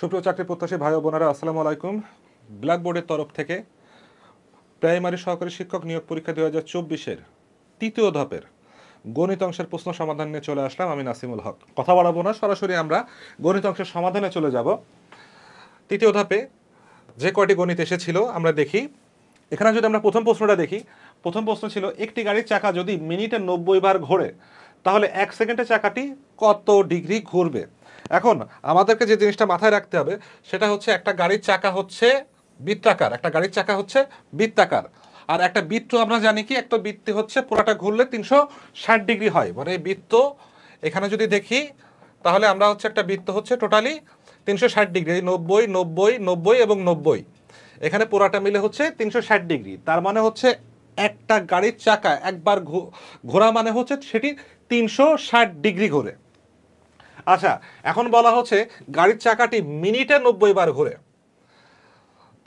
সুপ্রিয় চাকরি প্রত্যাশী ভাই ও বোনেরা, আসসালামু আলাইকুম। ব্ল্যাকবোর্ডের তরফ থেকে প্রাইমারি সহকারী শিক্ষক নিয়োগ পরীক্ষা 2024-এর তৃতীয় ধাপের গণিত অংশের প্রশ্ন সমাধান নিয়ে চলে আসলাম। আমি নাসিমুল হক। কথা বাড়াবো না, সরাসরি আমরা গণিত অংশের সমাধানে চলে যাব। তৃতীয় ধাপে যে কয়টি গণিত এসেছিল আমরা দেখি। এখানে যদি আমরা প্রথম প্রশ্নটা দেখি, প্রথম প্রশ্ন ছিল একটি গাড়ির চাকা যদি মিনিটে 90 বার ঘোরে তাহলে 1 সেকেন্ডে চাকাটি কত ডিগ্রি ঘুরবে। এখন আমাদেরকে যে জিনিসটা মাথায় রাখতে হবে সেটা হচ্ছে একটা গাড়ির চাকা হচ্ছে বৃত্তাকার, একটা গাড়ির চাকা হচ্ছে বৃত্তাকার। আর একটা বৃত্ত আমরা জানি কি, একটা বৃত্ত হচ্ছে পুরাটা ঘুরলে 360 ডিগ্রি হয়। মানে বৃত্ত এখানে যদি দেখি তাহলে আমরা হচ্ছে একটা বৃত্ত হচ্ছে টোটালি 360 ডিগ্রি, 90 90 90 এবং 90, এখানে পুরাটা মিলে হচ্ছে 360 ডিগ্রি। তার মানে হচ্ছে একটা গাড়ির চাকা একবার ঘোরা মানে হচ্ছে সেটি 360 ডিগ্রি ঘোরে। আচ্ছা, এখন বলা হচ্ছে গাড়ির চাকাটি মিনিটে 90 বার ঘোরে,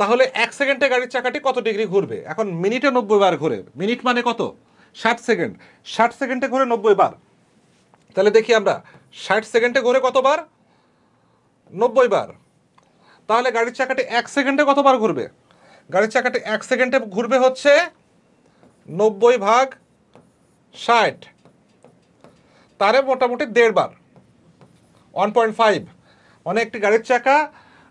তাহলে 1 সেকেন্ডে গাড়ির চাকাটি কত ডিগ্রি ঘুরবে। এখন মিনিটে 90 বার ঘোরে, মিনিট মানে কত, 60 সেকেন্ড, 60 সেকেন্ডে ঘুরে 90 বার। তাহলে দেখি আমরা 60 সেকেন্ডে ঘুরে কতবার, 90 বার। তাহলে গাড়ির চাকাটি 1 সেকেন্ডে কতবার ঘুরবে, গাড়ির চাকাটি 1 সেকেন্ডে ঘুরবে হচ্ছে 90 ভাগ 60, তারে মোটামুটি 1.5 বার, 1.5। মানে একটি গাড়ির চাকা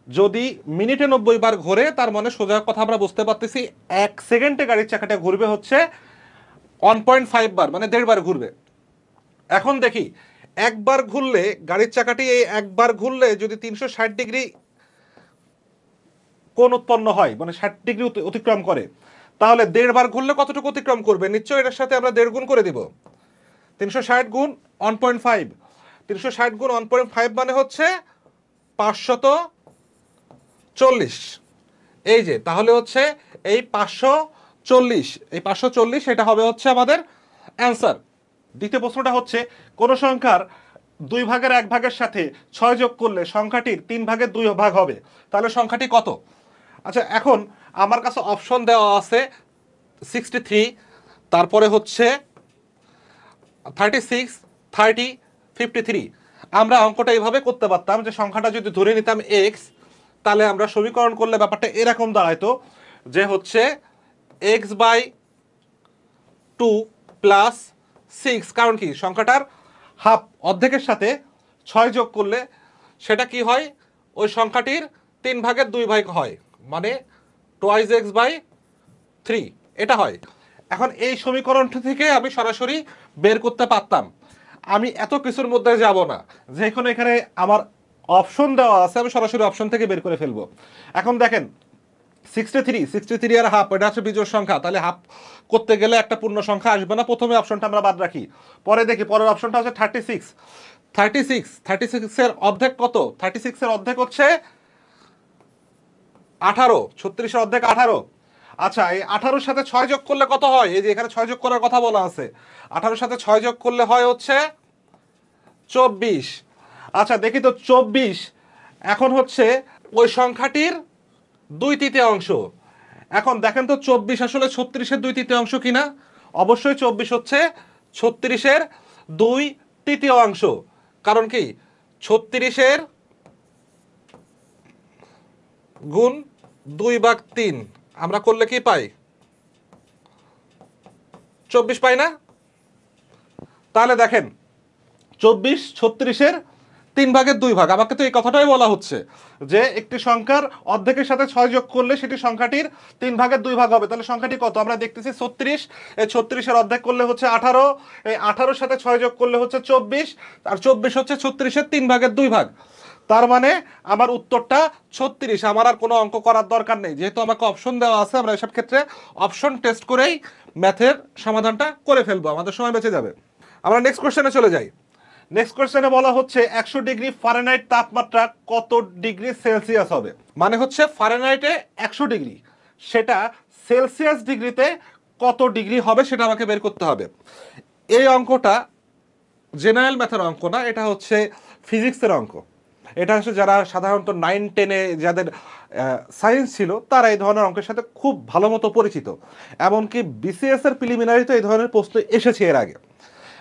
যদি মিনিটে 90 বার ঘোরে তার মানে সোজা কথা আমরা বুঝতে পারতেছি 1 সেকেন্ডে গাড়ির চাকাটা ঘুরবে হচ্ছে 1.5 বার, মানে 1.5 বার ঘুরবে। এখন দেখি একবার ঘুরলে গাড়ির চাকাটি, এই একবার ঘুরলে যদি 360 ডিগ্রি কোণ উৎপন্ন হয়, মানে 60 ডিগ্রি অতিক্রম করে, তাহলে 1.5 বার ঘুরলে কতটুকু অতিক্রম করবে। নিশ্চয়ই এটার সাথে আমরা 1.5 গুণ করে দিব। 360 গুণ 1.5, 360 গুণ 1.5 মানে হচ্ছে 540। এই যে তাহলে হচ্ছে এই 540, এই 540 এটা হবে হচ্ছে আমাদের অ্যান্সার। দ্বিতীয় প্রশ্নটা হচ্ছে কোন সংখ্যার 2 ভাগের 1 ভাগের সাথে 6 যোগ করলে সংখ্যাটির 3 ভাগের 2 ভাগ হবে, তাহলে সংখ্যাটি কত। আচ্ছা, এখন আমার কাছে অপশন দেওয়া আছে 63, তারপরে হচ্ছে 36, 30, 53। আমরা অঙ্কটা এইভাবে করতে পারতাম যে সংখ্যাটা যদি ধরে নিতাম এক্স, তাহলে আমরা সমীকরণ করলে ব্যাপারটা এরকম দাঁড়াইতো যে হচ্ছে এক্স বাই 2 প্লাস 6, কারণ কি সংখ্যাটার হাফ, অর্ধেকের সাথে 6 যোগ করলে সেটা কি হয়, ওই সংখ্যাটির 3 ভাগের 2 ভাগ হয়, মানে টোয়াইজ এক্স বাই 3 এটা হয়। এখন এই সমীকরণটা থেকে আমি সরাসরি বের করতে পারতাম। আমি এত কিছুর মধ্যে যাব না, যেখানে এখানে আমার অপশন দেওয়া আছে আমি সরাসরি অপশন থেকে বের করে ফেলবো। এখন দেখেন 63 আর হাফ, এটা হচ্ছে বিজোড় সংখ্যা, তাহলে হাফ করতে গেলে একটা পূর্ণ সংখ্যা আসবে না, প্রথমে অপশনটা আমরা বাদ রাখি। পরে দেখি পরের অপশনটা হচ্ছে 36, 36 এর অর্ধেক কত, 36 এর অর্ধেক হচ্ছে 18, 36 এর অর্ধেক 18। আচ্ছা, এই 18-র সাথে 6 যোগ করলে কত হয়, এই যে এখানে 6 যোগ করার কথা বলা আছে, 18-র সাথে 6 যোগ করলে হয় হচ্ছে 24। আচ্ছা দেখি তো 24 এখন হচ্ছে ওই সংখ্যাটির 2/3 এখন দেখেন তো 24 আসলে 36-এর 2/3 কিনা। অবশ্যই 24 হচ্ছে 36-এর 2/3, কারণ কি 36-এর গুণ 2/3 আমরা করলে কি পাই, 24 পাই না। তাহলে দেখেন 24 36-এর 3 ভাগের 2 ভাগ, আমাকে তো এই কথাটাই বলা হচ্ছে যে একটি সংখ্যার অর্ধেকের সাথে 6 যোগ করলে সেটি সংখ্যাটির 3 ভাগের 2 ভাগ হবে, তাহলে সংখ্যাটি কত আমরা দেখতেছি 36, এই 36-এর অর্ধেক করলে হচ্ছে 18, এই 18-র সাথে 6 যোগ করলে হচ্ছে 24, আর 24 হচ্ছে 36-এর 3 ভাগের 2 ভাগ। তার মানে আমার উত্তরটা 36। আমার আর কোনো অঙ্ক করার দরকার নেই, যেহেতু আমাকে অপশন দেওয়া আছে, আমরা এসব ক্ষেত্রে অপশন টেস্ট করেই ম্যাথের সমাধানটা করে ফেলবো, আমাদের সময় বেঁচে যাবে। আমরা নেক্সট কোশ্চেনে চলে যাই। নেক্সট কোশ্চেনে বলা হচ্ছে 100 ডিগ্রি ফারেনহাইট তাপমাত্রা কত ডিগ্রি সেলসিয়াস হবে। মানে হচ্ছে ফারেনহাইটে 100 ডিগ্রি, সেটা সেলসিয়াস ডিগ্রিতে কত ডিগ্রি হবে সেটা আমাকে বের করতে হবে। এই অঙ্কটা জেনারেল ম্যাথের অঙ্ক না, এটা হচ্ছে ফিজিক্সের অঙ্ক। এটা হচ্ছে যারা সাধারণত 9-10-এ যাদের সায়েন্স ছিল তারা এই ধরনের অঙ্কের সাথে খুব ভালো মতো পরিচিত। এমনকি বিসিএস এর প্রিলিমিনারিতে এই ধরনের প্রশ্ন এসেছে এর আগে।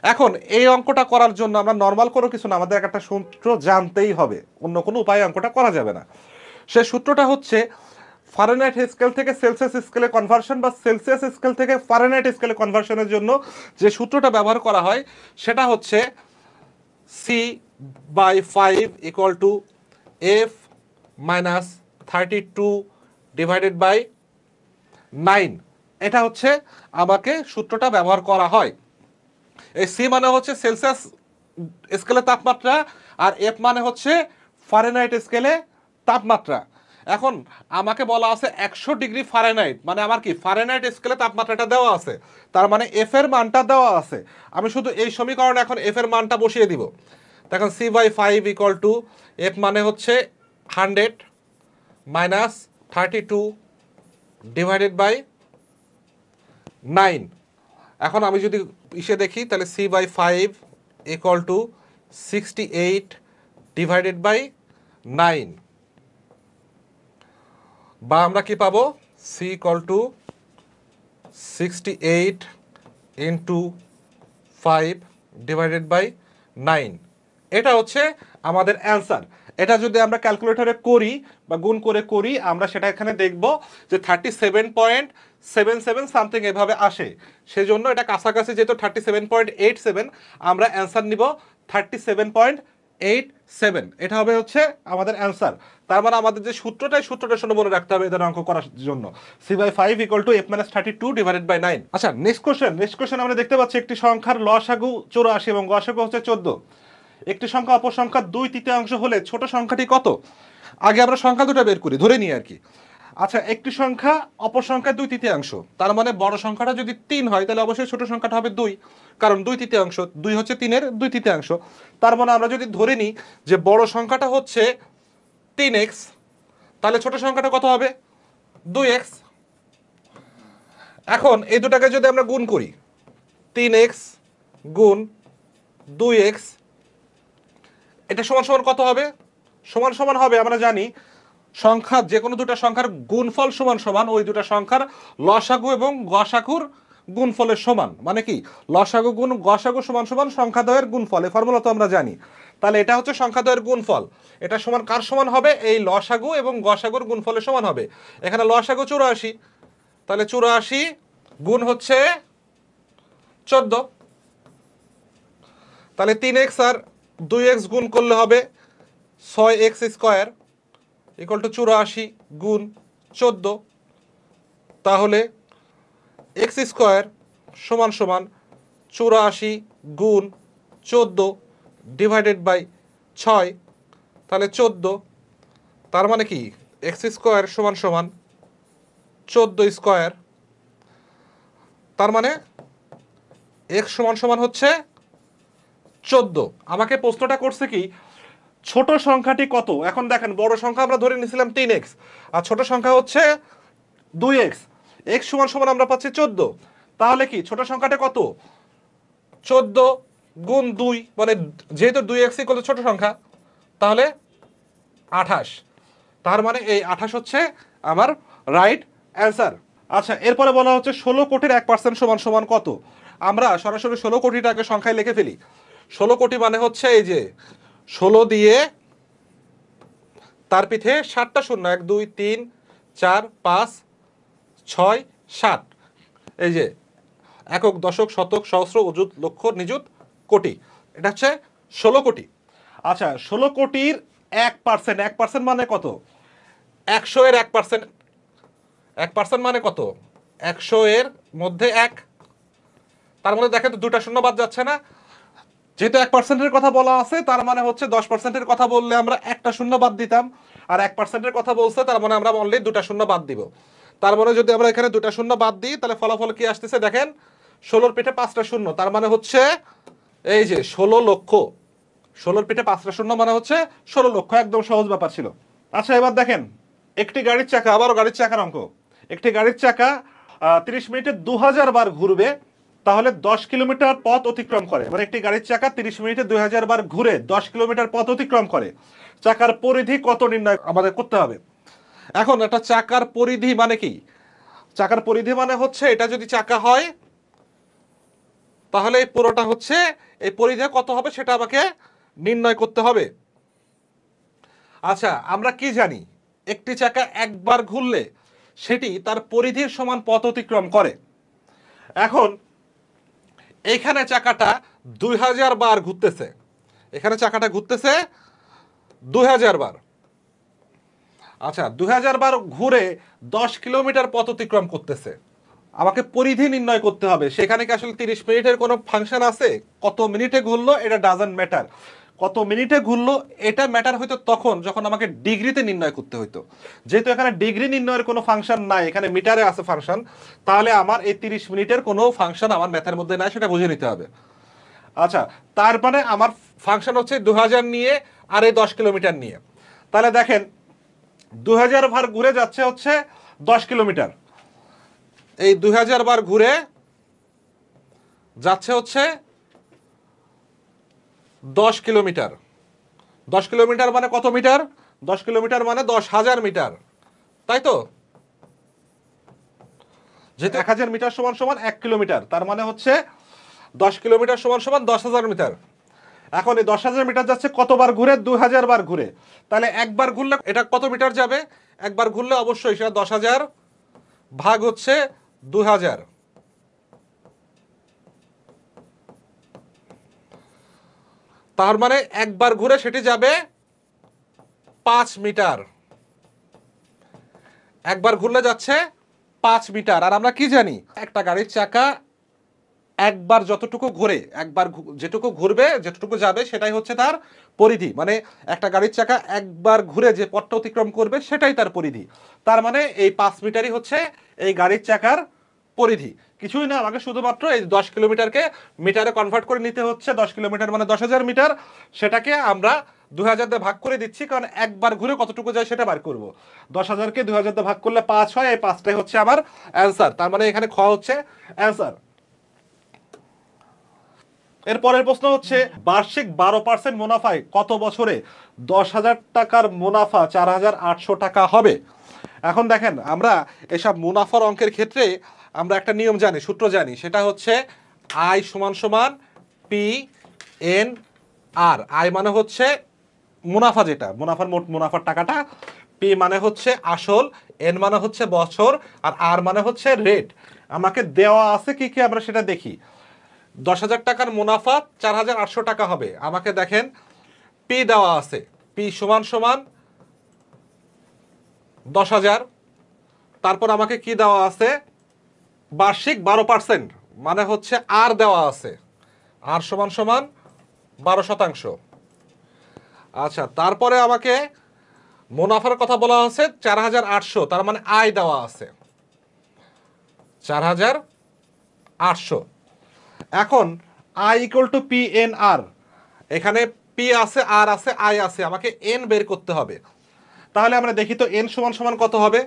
এখন এই অঙ্কটা করার জন্য আমরা নর্মাল কোনো কিছু না, আমাদের একটা সূত্র জানতেই হবে, অন্য কোনো উপায়ে অঙ্কটা করা যাবে না। সে সূত্রটা হচ্ছে ফারেনহাইট স্কেল থেকে সেলসিয়াস স্কেলে কনভার্সন বা সেলসিয়াস স্কেল থেকে ফারেনহাইট স্কেলে কনভার্সনের জন্য যে সূত্রটা ব্যবহার করা হয় সেটা হচ্ছে C/5 = F - 32/9। এটা হচ্ছে আমাকে সূত্রটা ব্যবহার করা হয়। এই সি মানে হচ্ছে সেলসিয়াস স্কেলে তাপমাত্রা, আর এফ মানে হচ্ছে ফারেনহাইট স্কেলে তাপমাত্রা। এখন আমাকে বলা আছে 100 ডিগ্রি ফারেনহাইট, মানে আমার কি ফারেনহাইট স্কেলে তাপমাত্রাটা দেওয়া আছে, তার মানে এফ এর মানটা দেওয়া আছে। আমি শুধু এই সমীকরণে এখন এফ এর মানটা বসিয়ে দিব। দেখুন C/5 = এফ মানে হচ্ছে 100 - 32/9। এখন আমি যদি ইসে দেখি তাহলে C/5 = 68/9, বা আমরা কি পাবো C = 68 × 5/9। এটা হচ্ছে আমাদের অ্যান্সার। এটা যদি আমরা ক্যালকুলেটরে করি বা গুণ করে করি, আমরা সেটা এখানে দেখব যে 37.77 সামথিং এভাবে আসে। সেজন্য এটা কাছাকাছি যেহেতু 37.87, আমরা অ্যান্সার নিব 37.87। এটা হবে হচ্ছে আমাদের অ্যান্সার। তার মানে আমাদের যে সূত্রটাই সূত্রটা শুনে মনে রাখতে হবে এদের অঙ্ক করার জন্য। C/5 = F - 32/9। আচ্ছা, নেক্সট কোশ্চেন আমরা দেখতে পাচ্ছি একটি সংখ্যার লসাগু 84 এবং গসাগু হচ্ছে 14। একটি সংখ্যা অপর সংখ্যার 2/3 হলে ছোট সংখ্যাটি কত? আগে আমরা সংখ্যা দুটো বের করি, ধরে নিই আর কি। আচ্ছা, একটি সংখ্যা অপর সংখ্যার 2/3, তার মানে বড় সংখ্যাটা যদি 3 হয় তাহলে অবশ্যই ছোট সংখ্যাটা হবে 2, কারণ 2/3, 2 হচ্ছে 3-এর 2/3। তার মানে আমরা যদি ধরে নিই যে বড় সংখ্যাটা হচ্ছে 3x, তাহলে ছোট সংখ্যাটা কত হবে? 2x। এখন এই দুটাকে যদি আমরা গুণ করি, 3x গুণ 2x, এটা সমান সমান কত হবে? সমান সমান হবে, আমরা জানি সংখ্যা যে কোনো দুটো সংখ্যার গুণফল সমান সমান ওই দুটো সংখ্যার লসাগু এবং গসাগুর গুণফলের সমান। মানে কি লসাগু গুণ গসাগু সমান সমান সংখ্যাদ্বয়ের গুণফল, এই ফর্মুলা তো আমরা জানি। তাহলে এটা হচ্ছে সংখ্যাদ্বয়ের গুণফল। এটা সমান কার সমান হবে? এই লসাগু এবং গসাগুর গুণফলের সমান হবে। এখানে লসাগু 84, তাহলে 84 গুণ হচ্ছে 14। তাহলে 3x আর 2x গুণ করলে হবে 6x² = 84 গুণ 14। তাহলে x² সমান সমান 84 গুণ 14/6, তাহলে 14। তার মানে কি x² সমান সমান 14²। তার মানে x সমান সমান হচ্ছে 14। আমাকে প্রশ্নটা করছে কি ছোট সংখ্যাটি কত। এখন দেখেন বড় সংখ্যা আমরা ধরে নিয়েছিলাম 3x, আর ছোট সংখ্যা হচ্ছে 2x। x সমান সমান আমরা পাচ্ছি 14, তাহলে কি ছোট সংখ্যাটা কত? 14 গুণ 2, মানে যেহেতু 2x = ছোট সংখ্যা, তাহলে 28। তার মানে এই 28 হচ্ছে আমার রাইট অ্যান্সার। আচ্ছা, এরপরে বলা হচ্ছে 16 কোটির 1% সমান সমান কত? আমরা সরাসরি 16 কোটিটাকে সংখ্যায় লিখে ফেলি। 16 কোটি মানে হচ্ছে এই যে 16 দিয়ে তার পিঠে 7টা শূন্য, 1 2 3 4 5 6 7, এই যে একক দশক শতক সহস্র অযুত লক্ষ নিযুত কোটি, এটা হচ্ছে 16 কোটি। আচ্ছা, 16 কোটির 1%, 1% মানে কত? 100 এর 1%, 1% মানে কত? 100 এর মধ্যে 1। তার মধ্যে দেখেন তো দুটা শূন্য বাদ যাচ্ছে না। যেহেতু 1%-এর কথা বলা আছে, তার মানে হচ্ছে 10%-এর কথা বললে আমরা একটা শূন্য বাদ দিতাম, আর 1%-এর কথা বলছে তার মানে আমরা অনলি দুটা শূন্য বাদ দিব। তার মানে যদি আমরা এখানে দুটা শূন্য বাদ দিই তাহলে ফলাফল কি আসতেছে দেখেন, 16-র পিঠে 5টা শূন্য, তার মানে হচ্ছে এই যে 16 লক্ষ। 16-র পিঠে 5টা শূন্য মানে হচ্ছে 16 লক্ষ, একদম সহজ ব্যাপার ছিল। আচ্ছা, এবার দেখেন একটি গাড়ির চাকা, আবারও গাড়ির চাকার অঙ্ক। একটি গাড়ির চাকা 30 মিনিটে 2000 বার ঘুরবে, তাহলে 10 কিলোমিটার পথ অতিক্রম করে। মানে একটি গাড়ির চাকা 30 মিনিটে 2000 বার ঘুরে 10 কিলোমিটার পথ অতিক্রম করে। চাকার পরিধি কত নির্ণয় আমাদের করতে হবে। এখন একটা চাকার পরিধি মানে কি? চাকার পরিধি মানে হচ্ছে এটা যদি চাকা হয় তাহলে এই পুরোটা হচ্ছে এই পরিধি কত হবে সেটা আমাকে নির্ণয় করতে হবে। আচ্ছা, আমরা কি জানি একটি চাকা একবার ঘুরলে সেটি তার পরিধির সমান পথ অতিক্রম করে। এখন এইখানে চাকাটা 2000 বার ঘুরতেছে, এখানে চাকাটা ঘুরতেছে 2000 বার। আচ্ছা, 2000 বার ঘুরে 10 কিলোমিটার পথ অতিক্রম করতেছে। আমাকে পরিধি নির্ণয় করতে হবে। সেখানে কি আসলে 30 মিনিটের কোনো ফাংশন আছে? কত মিনিটে ঘুরলো এটা ডাজন্ট ম্যাটার। কত মিনিটে ঘুরলো এটা ম্যাটার হইতো তখন যখন আমাকে ডিগ্রিতে নির্ণয় করতে হইতো। যেহেতু এখানে ডিগ্রি নির্ণয়ের কোনো ফাংশন নাই, এখানে মিটারে আছে ফাংশন, তাহলে আমার এই 30 মিনিটের কোনো ফাংশন আমার ম্যাথের মধ্যে নাই, সেটা বুঝে নিতে হবে। আচ্ছা, তার মানে আমার ফাংশন হচ্ছে 2000 নিয়ে আর এই 10 কিলোমিটার নিয়ে। তাহলে দেখেন 2000 বার ঘুরে যাচ্ছে হচ্ছে 10 কিলোমিটার, এই 2000 বার ঘুরে যাচ্ছে হচ্ছে 10 কিলোমিটার। 10 কিলোমিটার মানে কত মিটার? 10 কিলোমিটার মানে 10,000 মিটার, তাই তো? যেহেতু 1000 মিটার সমান সমান 1 কিলোমিটার, তার মানে হচ্ছে 10 কিলোমিটার সমান সমান 10,000 মিটার। এখন এই 10,000 মিটার যাচ্ছে কতবার ঘুরে? 2000 বার ঘুরে। তাহলে একবার ঘুরলে এটা কত মিটার যাবে? একবার ঘুরলে অবশ্যই সেটা 10,000 ভাগ হচ্ছে 2000। তার মানে একবার ঘুরে সেটি যাবে 5 মিটার। একবার ঘুরলে যাচ্ছে 5 মিটার। আর আমরা কি জানি একটা গাড়ির চাকা একবার যতটুকু ঘুরে, একবার যেটুকু ঘুরবে যেটুকু যাবে সেটাই হচ্ছে তার পরিধি। মানে একটা গাড়ির চাকা একবার ঘুরে যে পথটা অতিক্রম করবে সেটাই তার পরিধি। তার মানে এই 5 মিটারই হচ্ছে এই গাড়ির চাকার পরিধি। কিছুই না, আমাকে শুধুমাত্র এই 10 কিলোমিটারকে মিটারে কনভার্ট করে নিতে হচ্ছে। 10 কিলোমিটার মানে 10,000 মিটার, সেটাকে আমরা 2000 দিয়ে ভাগ করে দিচ্ছি, কারণ একবার ঘুরে কতটুকু যায় সেটা বার করব। 10,000কে 2000 দিয়ে ভাগ করলে 5 হয়, এই 5টাই হচ্ছে আমার অ্যান্সার। তার মানে এখানে খ হচ্ছে অ্যান্সার। এর পরের প্রশ্ন হচ্ছে বার্ষিক 12% মুনাফায় কত বছরে 10,000 টাকার মুনাফা 4,800 টাকা হবে? এখন দেখেন, আমরা এসব মুনাফার অঙ্কের ক্ষেত্রে আমরা একটা নিয়ম জানি, সূত্র জানি, সেটা হচ্ছে আই সমান সমান পি এন আর। আই মানে হচ্ছে মুনাফা, যেটা মুনাফার মোট মুনাফার টাকাটা, পি মানে হচ্ছে আসল, এন মানে হচ্ছে বছর, আর আর মানে হচ্ছে রেট। আমাকে দেওয়া আছে কি কি আমরা সেটা দেখি। 10,000 টাকার মুনাফা 4,800 টাকা হবে। আমাকে দেখেন পি দেওয়া আছে, পি সমান সমান 10,000। তারপর আমাকে কি দেওয়া আছে? বার্ষিক 12%, মানে হচ্ছে আর দেওয়া আছে, আর সমান সমান 12%। আচ্ছা, তারপরে আমাকে মুনাফার কথা বলা আছে 4,800, তার মানে আয় দেওয়া আছে 4,800। এখন I equal to P N R, এখানে পি আছে, আর আছে, আই আছে, আমাকে এন বের করতে হবে। তাহলে আমরা দেখি তো এন সমান সমান কত হবে।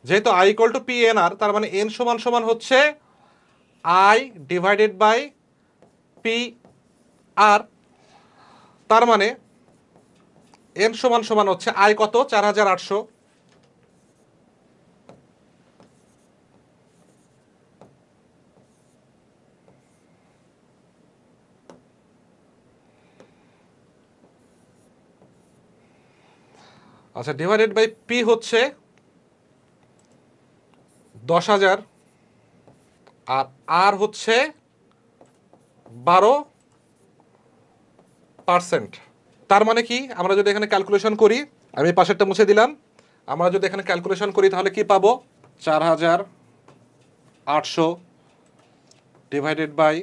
যেহেতু I equal to P N R, তার মানে এন সমান সমান হচ্ছে I divided by P R. তার মানে এন সমান সমান হচ্ছে আই কত? 4,800। আচ্ছা, ডিভাইডেড বাই পি হচ্ছে 10,000, আর আর হচ্ছে 12%। তার মানে কি, আমরা যদি এখানে ক্যালকুলেশন করি, আমি পাশেরটা মুছে দিলাম, আমরা যদি এখানে ক্যালকুলেশন করি তাহলে কি পাবো? 4,800 ডিভাইডেড বাই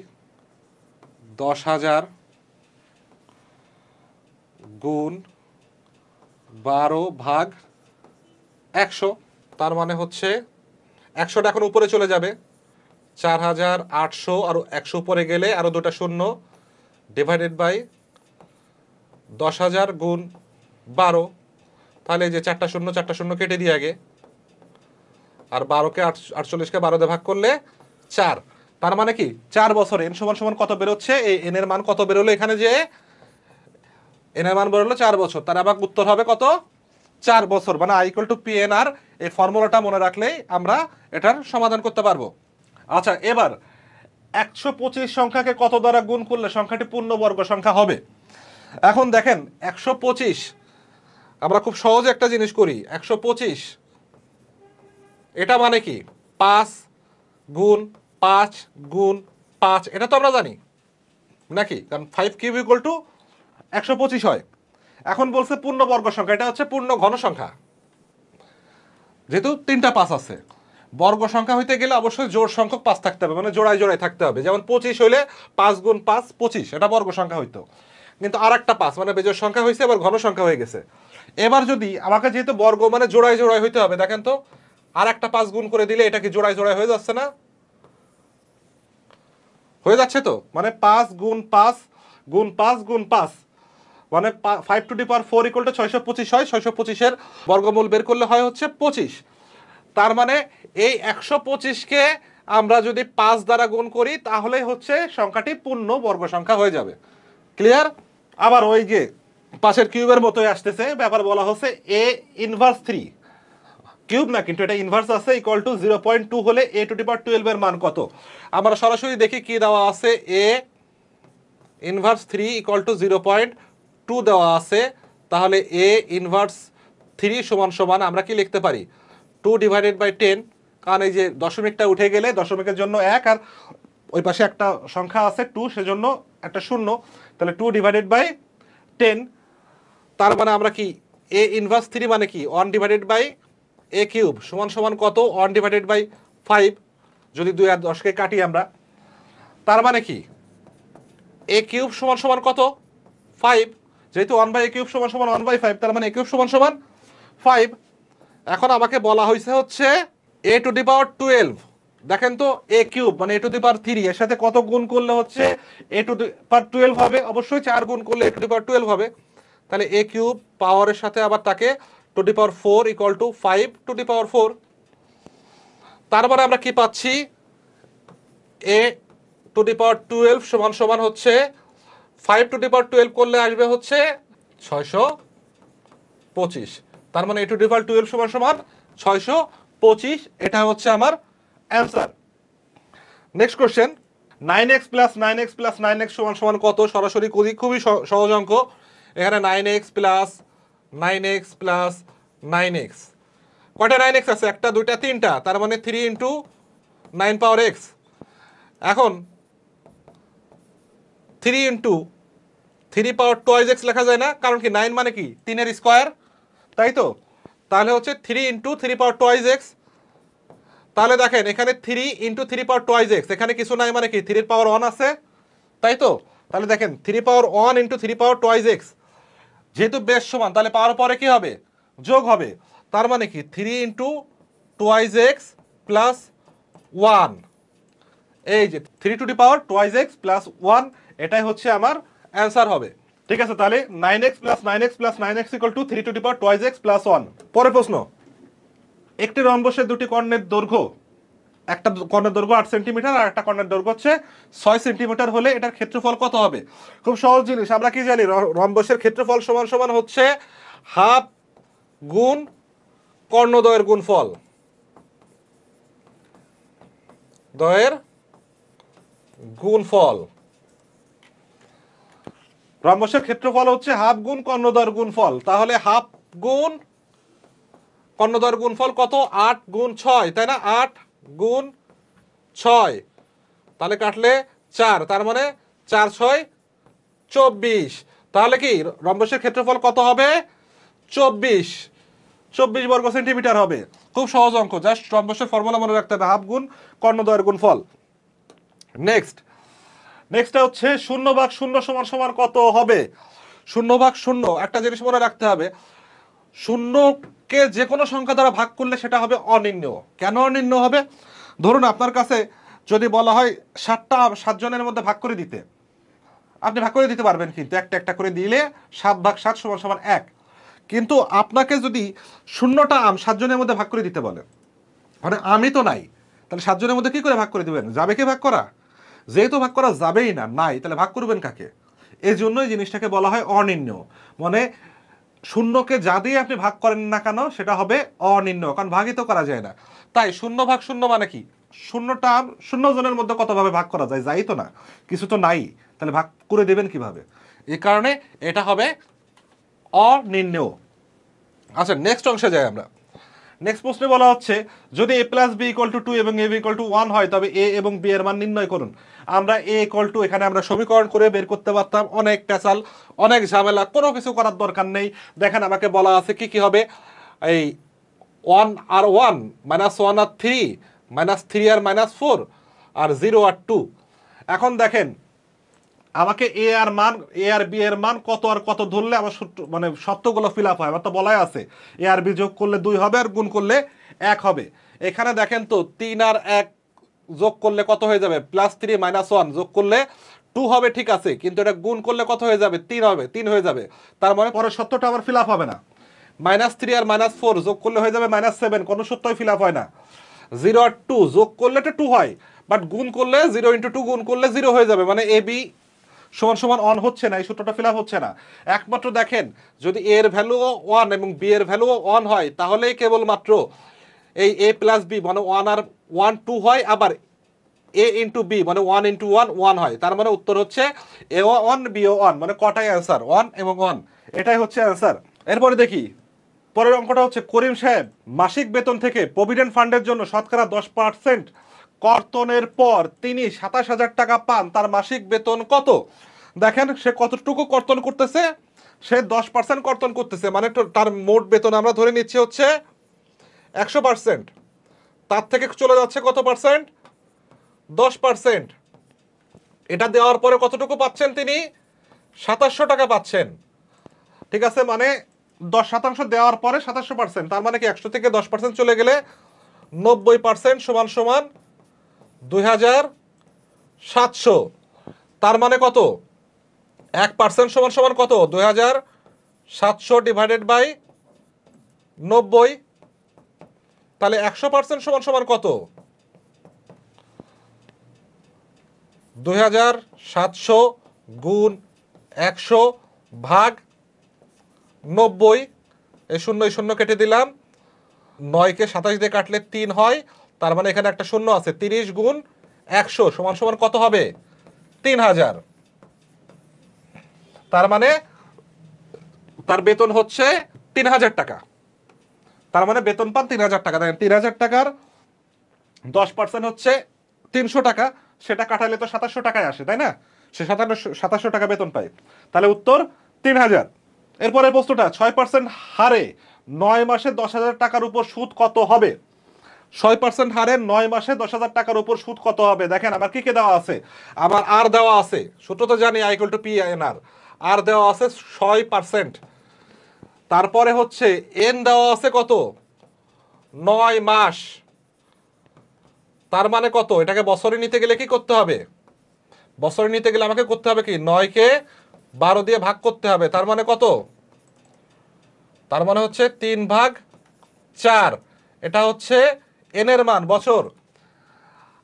10,000 গুণ 12 ভাগ 100। তার মানে হচ্ছে 100টা এখন উপরে চলে যাবে, 4,800 আর 100 উপরে গেলে আরো দুটা শূন্য, ডিভাইডেড বাই 10,000 গুণ 12। তাহলে এই যে চারটা শূন্য চারটা শূন্য কেটে দিয়ে আগে, আর 12কে 48কে 12 দিয়ে ভাগ করলে 4। তার মানে কি 4 বছর এন সমান সমান কত বেরোচ্ছে? এই এন এর মান কত বেরোলো এখানে, যে এন এর মান বেরোলো 4 বছর। তার আবার উত্তর হবে কত? 4 বছর। মানে I equal to P N R, এই ফর্মুলাটা মনে রাখলেই আমরা এটার সমাধান করতে পারবো। আচ্ছা, এবার 125 সংখ্যাকে কত দ্বারা গুণ করলে সংখ্যাটি পূর্ণবর্গ সংখ্যা হবে? এখন দেখেন 125 আমরা খুব সহজে একটা জিনিস করি। 125 এটা মানে কি 5 গুণ 5 গুণ 5, এটা তো আমরা জানি নাকি, কারণ 5 কিউব ইকুয়াল টু 125 হয়। এখন বলছে পূর্ণবর্গ সংখ্যা, এটা হচ্ছে পূর্ণ ঘন সংখ্যা, যেহেতু 3টা 5 আছে। বর্গ সংখ্যা হইতে গেলে অবশ্যই জোড় সংখ্যক 5 থাকতে হবে, মানে জোড়ায় জোড়ায় থাকতে হবে। যেমন 25 হইলে 5 গুণ 5 25, এটা বর্গ সংখ্যা হইতো। কিন্তু আর একটা 5 মানে বেজোড় সংখ্যা হয়েছে, এবার ঘন সংখ্যা হয়ে গেছে। এবার যদি আমাকে যেহেতু বর্গ মানে জোড়ায় জোড়ায় হইতে হবে, দেখেন তো আর একটা 5 গুণ করে দিলে এটা কি জোড়ায় জোড়ায় হয়ে যাচ্ছে না? হয়ে যাচ্ছে তো, মানে 5 গুণ 5 গুণ 5 গুণ 5 মানে 5 to the power 4 equal two 625 হয়। 625 এর বর্গমূল বের করলে হয় হচ্ছে 25। তার মানে এই 125কে আমরা যদি 5 দ্বারা গুণ করি তাহলে হচ্ছে সংখ্যাটি পূর্ণ বর্গ সংখ্যা হয়ে যাবে। ক্লিয়ার? আবার ওই যে পাশের কিউবের মতোই আসতেছে, ব্যাপার বলা হচ্ছে a ইনভার্স 3 কিউব না, কিন্তু এটা ইনভার্স আছে, ইকুয়াল টু 0.2 হলে a টু দি পাওয়ার 12 এর মান কত? আমরা সরাসরি দেখি কি দেওয়া আছে। a ইনভার্স 3 ইকুয়াল টু 0.2 দেওয়া আছে। তাহলে a ইনভার্স 3 সমান সমান আমরা কি লিখতে পারি? 2 ডিভাইডেড বাই 10, কারণ এই যে দশমিকটা উঠে গেলে দশমিকের জন্য 1 আর ওই পাশে একটা সংখ্যা আছে 2, সেজন্য একটা শূন্য, তাহলে 2 ডিভাইডেড বাই 10। তার মানে আমরা কি a ইনভার্স 3 মানে কি 1 ডিভাইডেড বাই a কিউব সমান সমান কত? 1 ডিভাইডেড বাই 5, যদি 2 আর 10কে কাটি আমরা। তার মানে কি a কিউব সমান সমান কত? 5, যেহেতু 1 বাই a কিউব সমান সমান 1 বাই 5, তার মানে a কিউব সমান সমান 5। এখন আমাকে বলা হয়েছে হচ্ছে a টু দি পাওয়ার 12, দেখেন তো a কিউব মানে a টু দি পাওয়ার 3, এর সাথে কত গুণ করলে হচ্ছে a টু দি পাওয়ার 12 হবে? অবশ্যই 4 গুণ করলে a টু দি পাওয়ার 12 হবে। তাহলে a কিউব পাওয়ারের সাথে আবার তাকে to the power 4 equal to 5 to the power 4। তার মানে আমরা কি পাচ্ছি? a টু দি পাওয়ার 12 সমান সমান হচ্ছে 5 টু দি পাওয়ার 12 করলে আসবে হচ্ছে 625। তার মানে a টু দি পাওয়ার 12 সমান সমান 625, এটা হচ্ছে আমার answer. Next question, 9x plus 9x plus 9x সমান সমান কত? সরাসরি খুবই সহজ অঙ্ক। এখানে 9x plus 9x plus 9x, কয়টা 9x আছে? একটা, দুইটা, তিনটা, তার মানে 3 ইন্টু 9 পাওয়ার x। এখন 3 ইন্টু 3 পাওয়ার টোয়াইজ x লেখা যায় না? কারণ কি 9 মানে কি 3 এর স্কোয়ার, তাই তো? তাহলে হচ্ছে 3 ইন্টু 3 পাওয়ার টোয়াইজ x। তাহলে দেখেন এখানে 3 ইন্টু 3 পাওয়ার টোয়াইজ x, এখানে কিছু নাই মানে কি 3 এর পাওয়ার 1 আছে, তাই তো? তাহলে দেখেন 3 পাওয়ার 1 ইন্টু 3 পাওয়ার টোয়াইজ x, যেহেতু বেশ সমান তাহলে পাওয়ার পরে কি হবে? যোগ হবে। তার মানে কি 3 ইন্টু টোয়াইজ x প্লাস 1, এই যে 3 two the power twice x plus 1, এটাই হচ্ছে আমার অ্যান্সার হবে। ঠিক আছে, তাহলে 9x plus 9x plus 9x equal to 3 two the power twice x plus 1। পরের প্রশ্ন, একটি রম্বসের দুটি কর্ণের দৈর্ঘ্য, একটা কর্ণের দৈর্ঘ্য 8 সেন্টিমিটার আর একটা কর্ণের দৈর্ঘ্য হচ্ছে 6 সেন্টিমিটার হলে এটার ক্ষেত্রফল কত হবে? খুব সহজ জিনিস, আমরা কি জানি? রম্বসের ক্ষেত্রফল সমান সমান হচ্ছে হাফ গুণ কর্ণদ্বয়ের গুণফল, দ্বয়ের গুণফল। রম্বসের ক্ষেত্রফল হচ্ছে হাফ গুণ কর্ণদ্বয়ের গুণফল, তাহলে হাফ গুণ কর্ণদ্বয়ের গুণফল কত? 8 গুণ 6, তাই না? 8 গুণ 6, তাহলে কাটলে 4, তার মানে 4 6 24। তাহলে কি রম্বসের ক্ষেত্রফল কত হবে? 24 বর্গ সেন্টিমিটার হবে। খুব সহজ অঙ্ক, জাস্ট রম্বসের ফর্মুলা মনে রাখতে হবে, হাফ গুণ কর্ণদ্বয়ের গুণফল। নেক্সট হচ্ছে 0/0 সমান সমান কত হবে? 0/0 একটা জিনিস মনে রাখতে হবে, শূন্যকে যে কোনো সংখ্যা দ্বারা ভাগ করলে সেটা হবে অনির্ণেয়। কেন অনির্ণেয় হবে? ধরুন আপনার কাছে যদি বলা হয় 7টা 7 জনের মধ্যে ভাগ করে দিতে, আপনি ভাগ করে দিতে পারবেন, কিন্তু একটা একটা করে দিলে 7/7 সমান সমান 1। কিন্তু আপনাকে যদি 0টা আম 7 জনের মধ্যে ভাগ করে দিতে বলে, মানে আমি তো নাই, তাহলে 7 জনের মধ্যে কি করে ভাগ করে দিবেন? যাবে কি ভাগ করা? যেহেতু ভাগ করা যাবেই না, নাই, তাহলে ভাগ করবেন কাকে? এই জন্যই জিনিসটাকে বলা হয় অনির্ণেয়। মানে শূন্যকে যা দিয়ে আপনি ভাগ করেন না কেন সেটা হবে অনির্ণেয়, কারণ ভাগই তো করা যায় না। তাই 0/0 মানে কি? শূন্যটা 0 জনের মধ্যে কতভাবে ভাগ করা যায়? যাই তো না, কিছু তো নাই, তাহলে ভাগ করে দেবেন কিভাবে? এই কারণে এটা হবে অনির্ণেয়। আচ্ছা, নেক্সট অংশে যাই আমরা। নেক্সট প্রশ্নে বলা হচ্ছে যদি a plus B equal to 2 এবং a বি ইকুয়াল টু 1 হয় তবে a এবং b এর মান নির্ণয় করুন। আমরা a ইকুয়াল টু, এখানে আমরা সমীকরণ করে বের করতে পারতাম, অনেক পেঁচাল, অনেক ঝামেলা, কোনো কিছু করার দরকার নেই। দেখেন আমাকে বলা আছে কি কি হবে, এই 1 আর 1, -1 আর 3, -3 আর -4, আর 0 আর 2। এখন দেখেন আমাকে এ আর মান, এ আর বি এর মান কত আর কত ধরলে আমার মানে সত্যগুলো ফিল আপ হয়। আমার তো বলাই আছে এ আর বি যোগ করলে 2 হবে আর গুণ করলে 1 হবে। এখানে দেখেন তো 3 আর 1 যোগ করলে কত হয়ে যাবে? +3 -1 যোগ করলে 2 হবে, ঠিক আছে, কিন্তু এটা গুণ করলে কত হয়ে যাবে? 3 হবে, 3 হয়ে যাবে। তার মানে পরের সত্যটা আমার ফিল আপ হবে না। -3 আর -4 যোগ করলে হয়ে যাবে -7, কোনো সত্যই ফিল আপ হয় না। 0 আর 2 যোগ করলে এটা 2 হয়, বাট গুণ করলে 0 × 2 গুণ করলে 0 হয়ে যাবে, মানে এ বি সমান সমান অন হচ্ছে না, এই সূত্রটা ফিল আপ হচ্ছে না। একমাত্র দেখেন যদি এ এর ভ্যালু 1 এবং বি এর ভ্যালু 1 হয় তাহলেই কেবলমাত্র এই a প্লাস বি মানে 1 আর 1 2 হয়, আবার a ইন্টু বি মানে 1 × 1 1 হয়। তার মানে উত্তর হচ্ছে এ 1 বি 1, মানে কটাই অ্যান্সার? 1 এবং 1, এটাই হচ্ছে অ্যান্সার। এরপরে দেখি পরের অঙ্কটা হচ্ছে করিম সাহেব মাসিক বেতন থেকে প্রভিডেন্ট ফান্ডের জন্য শতকরা 10% কর্তনের পর তিনি 27,000 টাকা পান, তার মাসিক বেতন কত? দেখেন সে কতটুকু কর্তন করতেছে, সে 10% কর্তন করতেছে, মানে তার মোট বেতন আমরা ধরে নিচ্ছি হচ্ছে 100%, তার থেকে চলে যাচ্ছে কত পার্সেন্ট? 10%। এটা দেওয়ার পরে কতটুকু পাচ্ছেন তিনি? 2700 টাকা পাচ্ছেন, ঠিক আছে, মানে 10% দেওয়ার পরে 27%, তার মানে কি 100 থেকে 10% চলে গেলে 90% সমান সমান 2700। তার মানে কত? 1% সমান সমান কত? 2700 ডিভাইডেড বাই 90, তাহলে 100% সমান সমান কত? 2700 গুণ 100 ভাগ 90, এই শূন্য কেটে দিলাম, 9কে 27 দিয়ে কাটলে 3 হয়, তার মানে এখানে একটা শূন্য আছে। 30 গুণ 100 সমান সমান কত হবে? 3000। তার মানে তার বেতন হচ্ছে 3000 টাকা, তার মানে বেতন পান 3000 টাকা। দেখেন 3000 টাকার 10% হচ্ছে 300 টাকা, সেটা কাটালে তো 2700 টাকায় আসে, তাই না? সে 2700 টাকা বেতন পায়, তাহলে উত্তর 3000। এরপরের প্রশ্নটা 6% হারে 9 মাসে 10,000 টাকার উপর সুদ কত হবে? 6% হারে 9 মাসে 10,000 টাকার উপর সুদ কত হবে? দেখেন আমার কি কি দেওয়া আছে, আমার আর দেওয়া আছে, সূত্র তো জানি I = P n R, আর দেওয়া আছে 6%, তারপরে হচ্ছে এন দেওয়া আছে কত? 9 মাস, তার মানে কত? এটাকে বছরে নিতে গেলে কি করতে হবে? বছরে নিতে গেলে আমাকে করতে হবে কি, 9কে 12 দিয়ে ভাগ করতে হবে, তার মানে কত? তার মানে হচ্ছে 3/4, এটা হচ্ছে এন এর মান বছর।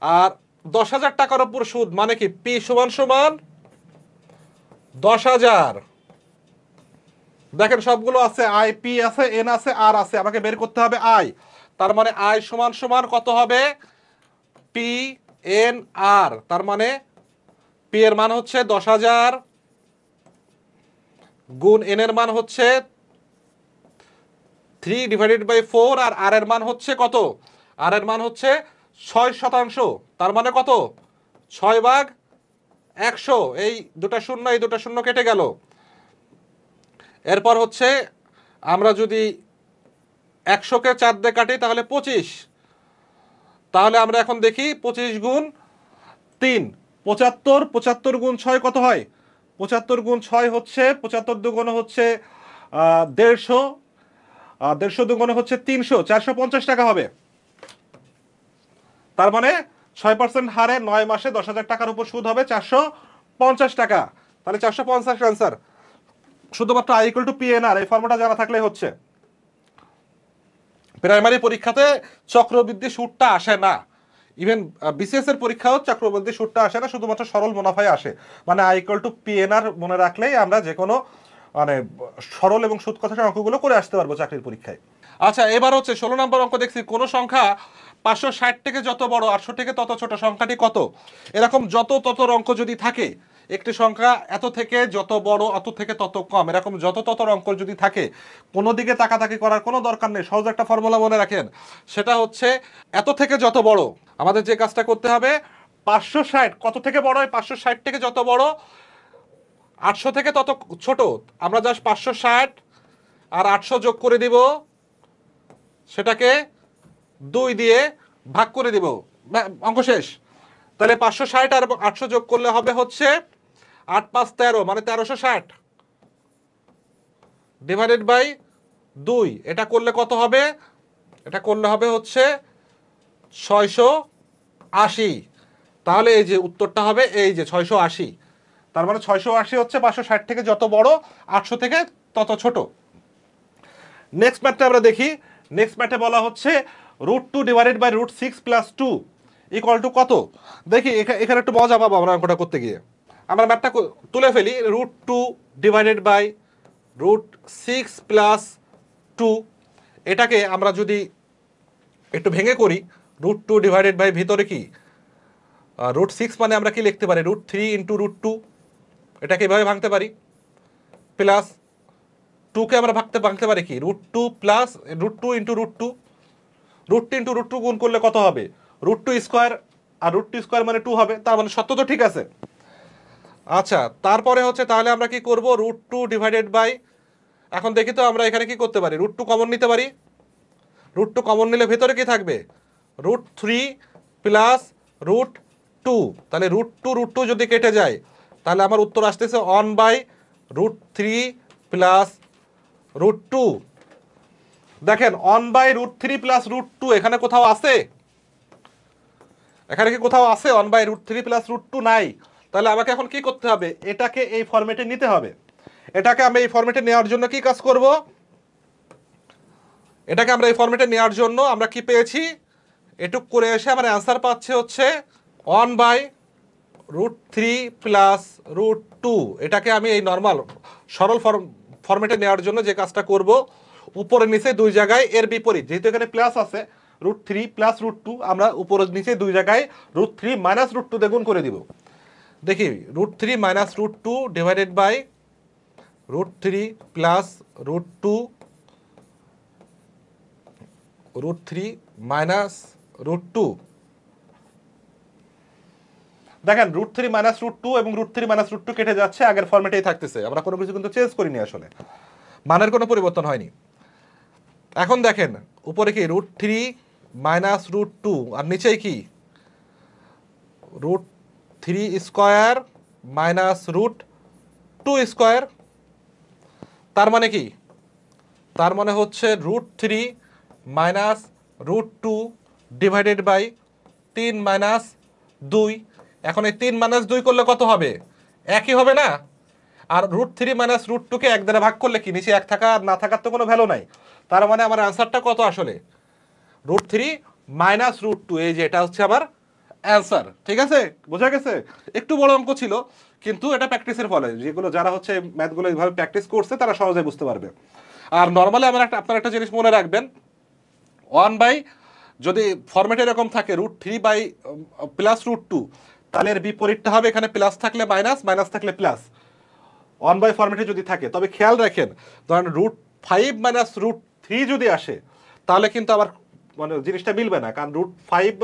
আর 10,000 টাকার উপর সুদ মানে কি, পি সমান সমান 10,000। দেখেন সবগুলো আছে, আই পি আছে, এন আছে, আর আছে, আমাকে বের করতে হবে আই। তার মানে আই সমান সমান কত হবে? পি এন আর, তার মানে পি এর মান হচ্ছে 10,000 গুণ এন এর মান হচ্ছে 3/4, আর আর এর মান হচ্ছে কত? আর এর মান হচ্ছে 6%, তার মানে কত? 6/100। এই দুটা শূন্য, এই দুটা শূন্য কেটে গেল। এরপর হচ্ছে আমরা যদি 100কে 4 দিয়ে কাটি তাহলে 25, তাহলে আমরা এখন দেখি 25 গুণ 3 75, 75 গুণ 6 কত হয়? 75 গুণ 6 হচ্ছে 75 দুগুণ হচ্ছে 150, 150 দুগুণ হচ্ছে 300, 450 টাকা হবে। তার মানে 6% হারে 9 মাসে 10,000 টাকার উপর সুদ হবে 450 টাকা, তাহলে 450 অ্যান্সার। শুধুমাত্র I = P n R, এই ফর্মুলা জানা থাকলেই হচ্ছে। প্রাইমারি পরীক্ষাতে চক্রবৃদ্ধি সুদটা আসে না, ইভেন বিসিএস এর পরীক্ষাও চক্রবৃদ্ধি সুদটা আসে না, শুধুমাত্র সরল মুনাফাই আসে। মানে I = P n R মনে রাখলেই আমরা যে কোনো মানে সরল এবং সুদ কথার অঙ্কগুলো করে আসতে পারবো চাকরির পরীক্ষায়। আচ্ছা, এবার হচ্ছে 16 নম্বর অঙ্ক দেখছি, কোন সংখ্যা 560 থেকে যত বড় 800 থেকে তত ছোট, সংখ্যাটি কত? এরকম যত তত অঙ্ক যদি থাকে, একটি সংখ্যা এত থেকে যত বড় অত থেকে তত কম, এরকম যত তত অঙ্ক যদি থাকে, কোনো দিকে তাকাতাকি করার কোনো দরকার নেই। সহজ একটা ফর্মুলা মনে রাখেন, সেটা হচ্ছে এত থেকে যত বড়। আমাদের যে কাজটা করতে হবে, 560 কত থেকে বড় হয়? 560 থেকে যত বড়, 800 থেকে তত ছোট। আমরা জাস্ট 560 আর 800 যোগ করে দিব, সেটাকে 2 দিয়ে ভাগ করে দিব, অঙ্ক শেষ। তাহলে 560 আর 800 যোগ করলে হবে হচ্ছে 8 5 13, মানে 1360 ডিভাইডেড বাই 2। এটা করলে কত হবে? এটা করলে হবে হচ্ছে 680। তাহলে এই যে উত্তরটা হবে এই যে 680। তার মানে 680 হচ্ছে 560 থেকে যত বড়, 800 থেকে তত ছোট। নেক্সট ম্যাথটা আমরা দেখি। নেক্সট ম্যাথে বলা হচ্ছে √2 divided by √6 plus 2 equal to কত? দেখি এখানে একটু মজা পাবো আমরা অঙ্কটা করতে গিয়ে। আমরা ম্যাথটা তুলে ফেলি। √2 ডিভাইডেড বাই √6 প্লাস 2, এটাকে আমরা যদি একটু ভেঙে করি, √2 ডিভাইডেড বাই ভিতরে কি √6, মানে আমরা কি লিখতে পারি? √3 ইন্টু √2, এটাকে এভাবে ভাঙতে পারি। প্লাস 2কে আমরা ভাঙতে পারি কি √2 প্লাস √2 ইন্টু √2, √2 ইন্টু √2 গুণ করলে কত হবে? √2 স্কোয়ার, আর √2 স্কোয়ার মানে 2 হবে। তার মানে সত্য তো ঠিক আছে। আচ্ছা, তারপরে হচ্ছে তাহলে আমরা কি করব? √2 ডিভাইডেড বাই, এখন দেখি তো আমরা এখানে কি করতে পারি, √2 কমন নিতে পারি। √2 কমন নিলে ভেতরে কি থাকবে? √3 প্লাস √2। তাহলে √2 যদি কেটে যায়, তাহলে আমার উত্তর আসতেছে 1/√3 প্লাস √2। দেখেন 1/√3 প্লাস √2 এখানে কোথাও আছে? এখানে কি কোথাও আছে 1/√3 প্লাস √2? নাই। তাহলে আমাকে এখন কি করতে হবে? এটাকে এই ফরম্যাটে নিতে হবে। এটাকে আমি এই ফরম্যাটে নেওয়ার জন্য কি কাজ করব? এটাকে আমরা এই ফরম্যাটে নেওয়ার জন্য আমরা কি পেয়েছি, এটুক করে এসে আমার অ্যান্সার পাচ্ছে হচ্ছে 1/√3 প্লাস √2। এটাকে আমি এই নর্মাল সরল ফরম্যাটে নেওয়ার জন্য যে কাজটা করব, উপরে নিচে দুই জায়গায় এর বিপরীত, যেহেতু এখানে প্লাস আছে, √3 প্লাস √2, আমরা উপরে নিচে দুই জায়গায় √3 মাইনাস √2 দিয়ে গুণ করে দিব। দেখি √3 minus √2 divided by √3 plus √2, √3 minus √2। দেখেন √3 মাইনাস √2 এবং √3 মাইনাস √2 কেটে যাচ্ছে, আগের ফরম্যাটেই থাকতেছে। আমরা কোনো কিছু কিন্তু চেঞ্জ করিনি, আসলে মানের কোনো পরিবর্তন হয়নি। এখন দেখেন উপরে কি √3 মাইনাস √2, আর নিচেই কি √3 স্কোয়ার মাইনাস √2 স্কোয়ার। তার মানে কি? তার মানে হচ্ছে √3 মাইনাস √2 ডিভাইডেড বাই 3 মাইনাস 2। এখন এই 3 মাইনাস 2 করলে কত হবে? একই হবে না? আর √3 মাইনাস √2কে 1 দ্বারা ভাগ করলে কি নিচে 1 থাকা আর না থাকার তো কোনো ভ্যালু নাই। তার মানে আমার অ্যান্সারটা কত আসলে? √3 মাইনাস √2, এই যে এটা হচ্ছে আমার অ্যান্সার। ঠিক আছে, বোঝা গেছে? একটু বড় অঙ্ক ছিল, কিন্তু এটা প্র্যাকটিসের ফলে, যেগুলো যারা হচ্ছে ম্যাথগুলো এইভাবে প্র্যাকটিস করছে তারা সহজে বুঝতে পারবে। আর নর্মালি আপনার একটা জিনিস মনে রাখবেন, 1 বাই, যদি ফরম্যাট এরকম থাকে √3 বাই প্লাস √2, তাহলে এর বিপরীতটা হবে এখানে প্লাস থাকলে মাইনাস, মাইনাস থাকলে প্লাস। 1 বাই ফরম্যাটে যদি থাকে, তবে খেয়াল রাখেন ধরেন √5 মাইনাস √3 যদি আসে, তাহলে কিন্তু আবার মানে জিনিসটা মিলবে না, কারণ √5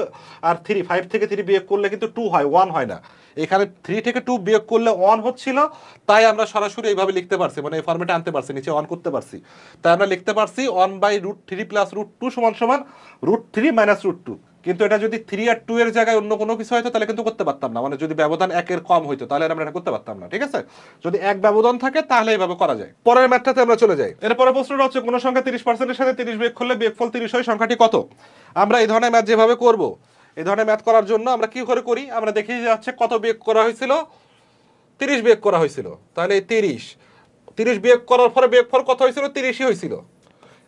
আর 3, 5 থেকে 3 বিয়োগ করলে কিন্তু 2 হয়, 1 হয় না। এখানে 3 থেকে 2 বিয়োগ করলে 1 হচ্ছিল, তাই আমরা সরাসরি এইভাবে লিখতে পারছি, মানে এই ফরম্যাটে আনতে পারছি, নিচে 1 করতে পারছি। তাই আমরা লিখতে পারছি 1/√3 প্লাস √2 সমান সমান √3 মাইনাস √2। কিন্তু এটা যদি 3 আর 2 এর জায়গায় অন্য কোনো কিছু হয়তো, তাহলে কিন্তু করতে পারতাম না। মানে যদি ব্যবধান 1 এর কম হইতো, তাহলে আমরা এটা করতে পারতাম না। ঠিক আছে, যদি 1 ব্যবধান থাকে তাহলে এইভাবে করা যায়। পরের ম্যাথটাতে আমরা চলে যাই। এরপরে প্রশ্নটা হচ্ছে কোন সংখ্যা 30% এর সাথে 30 বিয়োগ করলে বিয়োগফল 30 হয়, সংখ্যাটি কত? আমরা এই ধরনের ম্যাথ যেভাবে করব, এই ধরনের ম্যাথ করার জন্য আমরা কি করে করি, আমরা দেখি যে হচ্ছে কত বিয়োগ করা হয়েছিল, 30 বিয়োগ করা হয়েছিল। তাহলে এই 30 বিয়োগ করার পরে বিয়োগফল কত হয়েছিল? 30ই হয়েছিল।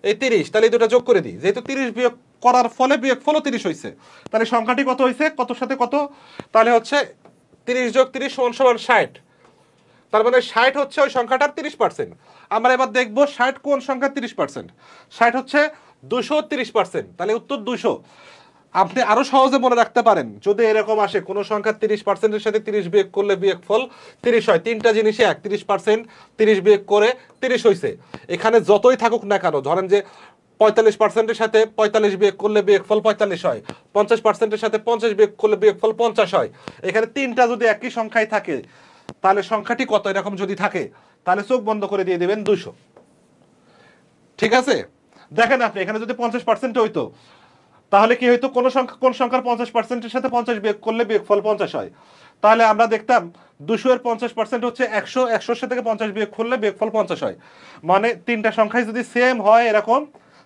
এই 30, তাহলে এই দুটো যোগ করে দিই, যেহেতু 30 বিয়োগ করার ফলে বিয়োগফলও 30 হয়েছে, তাহলে সংখ্যাটি কত হয়েছে? কতর সাথে কত? তাহলে হচ্ছে 30 যোগ 30 সমান সমান 60। তার মানে 60 হচ্ছে ওই সংখ্যাটার 30%। আমরা এবার দেখবো 60 কোন সংখ্যার 30%। 60 হচ্ছে 230%, তাহলে উত্তর 200। আপনি আরো সহজে মনে রাখতে পারেন, যদি এরকম আসে কোন সংখ্যা 30%-এর সাথে 30 বিয়োগ করলে বিয়োগফল 30 হয়, তিনটা জিনিসই এক, 30%, 30 বিয়োগ করে 30 হয়েছে। এখানে যতই থাকুক না কেন, ধরেন যে 45%-এর সাথে 45 বিয়োগ করলে বিয়োগফল 45 হয়, 50%-এর সাথে 50 বিয়োগ করলে বিয়োগফল 50 হয়। এখানে তিনটা যদি একই সংখ্যায় থাকে, তাহলে সংখ্যাটি কত এরকম যদি থাকে, তাহলে চোখ বন্ধ করে দিয়ে দিবেন 200। ঠিক আছে, দেখেন আপনি এখানে যদি 50% হইতো, তাহলে কি হইতো, কোন সংখ্যার 50%-এর সাথে 50 বিয়োগ করলে বিয়োগফল 50 হয়। তাহলে আমরা দেখতাম 200 এর 50% হচ্ছে 100, 100-এর সাথে 50 বিয়োগ করলে বিয়োগফল 50 হয়। মানে তিনটা সংখ্যায় যদি সেম হয় এরকম,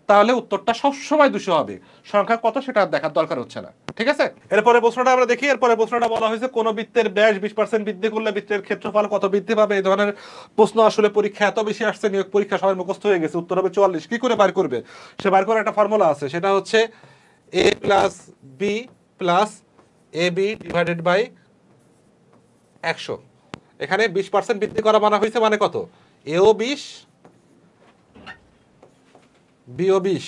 তাহলে উত্তরটা সবসময় 200 হবে। সংখ্যা কত সেটা দেখার দরকার হচ্ছে না। ঠিক আছে, এরপরে প্রশ্নটা আমরা দেখি। এরপরে প্রশ্নটা বলা হয়েছে, কোন বৃত্তের ব্যাস 20% বৃদ্ধি করলে বৃত্তের ক্ষেত্রফল কত বৃদ্ধি পাবে। এই ধরনের প্রশ্ন আসলে পরীক্ষা এত বেশি আসছে, নিয়োগ পরীক্ষা সবাই মুখস্থ হয়ে গেছে, উত্তর হবে 44। কি করে বার করবে? সে বার করার একটা ফর্মুলা আছে, সেটা হচ্ছে a plus B plus A B divided by 100। এখানে 20% বৃদ্ধি করা মানা হয়েছে, মানে কত, এও 20 বিও 20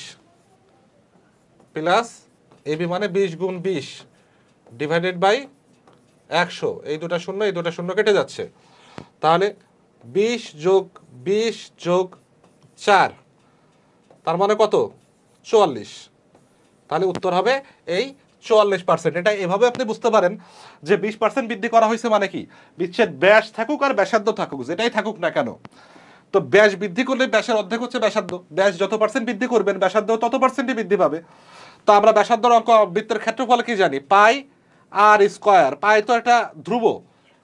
প্লাস এবি মানে 20 গুণ 20 ডিভাইডেড বাই 100। এই দুটা শূন্য, এই দুটা শূন্য কেটে যাচ্ছে। তাহলে 20 যোগ 20 যোগ 4, তার মানে কত, 44। তাহলে উত্তর হবে এই 44%। এটা এভাবে আপনি বুঝতে পারেন যে 20% বৃদ্ধি করা হয়েছে মানে কি, বৃত্তের ব্যাস থাকুক আর ব্যাসার্ধ থাকুক, যেটাই থাকুক না কেন, তো ব্যাস বৃদ্ধি করলে ব্যাসের অর্ধেক হচ্ছে ব্যাসার্ধ। ব্যাস যত পার্সেন্ট বৃদ্ধি করবেন ব্যাসার্ধ তত পার্সেন্টই বৃদ্ধি পাবে। তো আমরা ব্যাসার্ধর অঙ্ক, বৃত্তের ক্ষেত্রফল কি জানি, পাই আর স্কয়ার। পাই তো একটা ধ্রুব,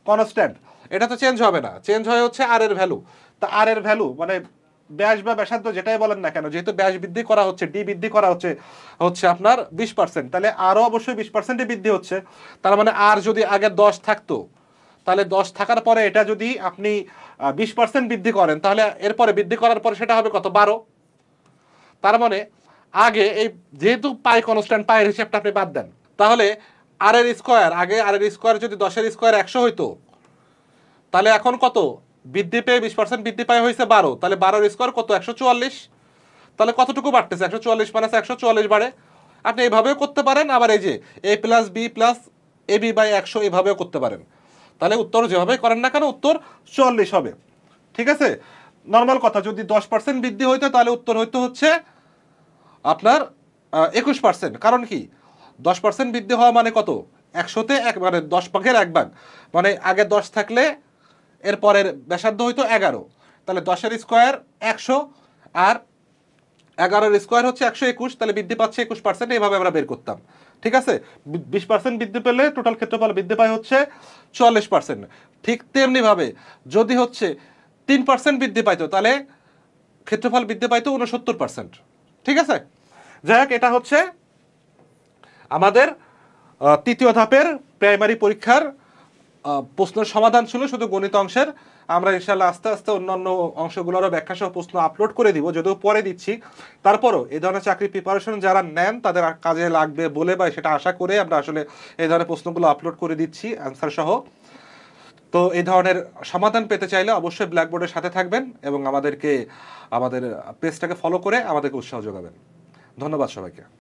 কনস্ট্যান্ট, এটা তো চেঞ্জ হবে না, চেঞ্জ হয় হচ্ছে আর এর ভ্যালু। তা আর এর ভ্যালু মানে ব্যাস বা ব্যাসার্ধ যেটাই বলেন না কেন, যেহেতু ব্যাস বৃদ্ধি করা হচ্ছে, ডি বৃদ্ধি করা হচ্ছে হচ্ছে আপনার 20%, তাহলে আরও অবশ্যই 20% বৃদ্ধি হচ্ছে। তার মানে আর যদি আগে 10 থাকতো, তাহলে 10 থাকার পরে এটা যদি আপনি 20% বৃদ্ধি করেন, তাহলে এরপরে বৃদ্ধি করার পরে সেটা হবে কত, 12। তার মানে আগে এই, যেহেতু পাই কনস্ট্যান্ট, পায়ের হিসাবটা আপনি বাদ দেন, তাহলে আর এর স্কোয়ার, আগে আর এর স্কোয়ার যদি 10-এর স্কোয়ার 100 হইতো, তাহলে এখন কত বৃদ্ধি পেয়ে 20% বৃদ্ধি পায় হয়েছে 12, তাহলে 12-এর স্কোয়ার কত, 144। তাহলে কতটুকু বাড়তেছে, 144 মাইনাস 144 বাড়ে। আপনি এইভাবেও করতে পারেন, আবার এই যে a plus B plus A B by 100 এইভাবেও করতে পারেন। তাহলে উত্তর যেভাবে করেন না কেন উত্তর 44 হবে। ঠিক আছে, নর্মাল কথা, যদি 10% বৃদ্ধি হইতো তাহলে উত্তর হইতো হচ্ছে আপনার 21%। কারণ কি, 10% বৃদ্ধি হওয়া মানে কত, 100-তে 1, মানে 10 ভাগের 1 ভাগ, মানে আগে 10 থাকলে এরপরের ব্যাসার্ধ হইতো 11, তাহলে 10-এর স্কোয়ার 100 আর 11-এর স্কোয়ার হচ্ছে 121, তাহলে বৃদ্ধি পাচ্ছে 21%। এইভাবে আমরা বের করতাম। ঠিক আছে, 20% বৃদ্ধি পেলে টোটাল ক্ষেত্রফল বৃদ্ধি পায় হচ্ছে 44%। ঠিক তেমনি ভাবে যদি হচ্ছে 3% বৃদ্ধি পাইতো, তাহলে ক্ষেত্রফল বৃদ্ধি পাইতো 69%। ঠিক আছে, যাই হোক, এটা হচ্ছে আমাদের তৃতীয় ধাপের প্রাইমারি পরীক্ষার প্রশ্নের সমাধান ছিল, শুধু গণিত অংশের। আমরা ইনশাল্লাহ আস্তে আস্তে অন্যান্য অংশগুলোরও ব্যাখ্যা সহ প্রশ্ন আপলোড করে দিব, যদিও পরে দিচ্ছি। তারপরও এই ধরনের চাকরি প্রিপারেশন যারা নেন তাদের কাজে লাগবে বলে বা সেটা আশা করে আমরা আসলে এই ধরনের প্রশ্নগুলো আপলোড করে দিচ্ছি অ্যান্সার সহ। তো এই ধরনের সমাধান পেতে চাইলে অবশ্যই ব্ল্যাকবোর্ডের সাথে থাকবেন এবং আমাদের পেজটাকে ফলো করে আমাদেরকে উৎসাহ যোগাবেন। ধন্যবাদ সবাইকে।